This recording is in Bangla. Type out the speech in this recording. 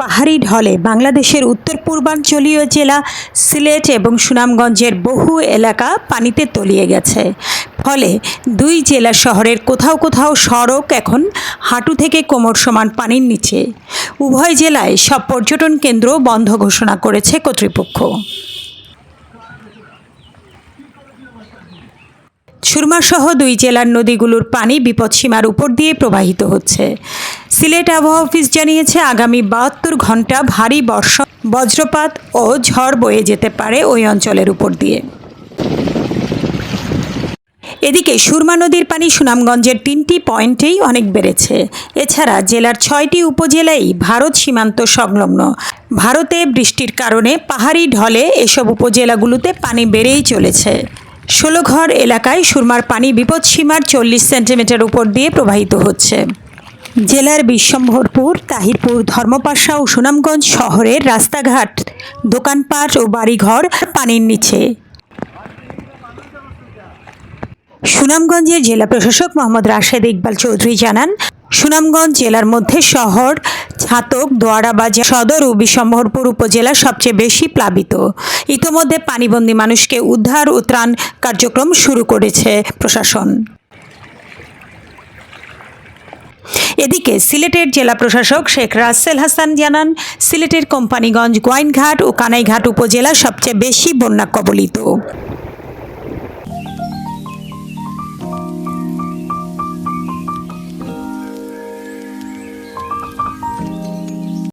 পাহাড়ি ঢলে বাংলাদেশের উত্তর পূর্বাঞ্চলীয় জেলা সিলেট এবং সুনামগঞ্জের বহু এলাকা পানিতে তলিয়ে গেছে। ফলে দুই জেলা শহরের কোথাও কোথাও সড়ক এখন হাঁটু থেকে কোমর সমান পানির নিচে। উভয় জেলায় সব পর্যটন কেন্দ্র বন্ধ ঘোষণা করেছে কর্তৃপক্ষ। সুরমাসহ দুই জেলার নদীগুলোর পানি বিপদসীমার উপর দিয়ে প্রবাহিত হচ্ছে। সিলেট আবহাওয়া অফিস জানিয়েছে, আগামী 72 ঘন্টা ভারী বর্ষণ, বজ্রপাত ও ঝড় বয়ে যেতে পারে ওই অঞ্চলের উপর দিয়ে। এদিকে সুরমা নদীর পানি সুনামগঞ্জের 3টি পয়েন্টেই অনেক বেড়েছে। এছাড়া জেলার 6টি উপজেলাই ভারত সীমান্ত সংলগ্ন। ভারতে বৃষ্টির কারণে পাহাড়ি ঢলে এসব উপজেলাগুলোতে পানি বেড়েই চলেছে। ষোলঘর এলাকায় সুরমার পানি বিপদসীমার 40 সেন্টিমিটার উপর দিয়ে প্রবাহিত হচ্ছে। জেলার বিশ্বম্ভরপুর, তাহিরপুর, ধর্মপাশা ও সুনামগঞ্জ শহরের রাস্তাঘাট, দোকানপাট ও বাড়িঘর পানির নিচে। সুনামগঞ্জের জেলা প্রশাসক মোহাম্মদ রাশেদ ইকবাল চৌধুরী জানান, সুনামগঞ্জ জেলার মধ্যে শহর, ছাতক, দোয়ারাবাজার সদর ও বিশ্বম্ভরপুর উপজেলা সবচেয়ে বেশি প্লাবিত। ইতোমধ্যে পানিবন্দী মানুষকে উদ্ধার ও ত্রাণ কার্যক্রম শুরু করেছে প্রশাসন। এদিকে সিলেটের জেলা প্রশাসক শেখ রাসেল হাসান জানান, সিলেটের কোম্পানিগঞ্জ, গোয়াইনঘাট ও কানাইঘাট উপজেলা সবচেয়ে বেশি বন্যা কবলিত।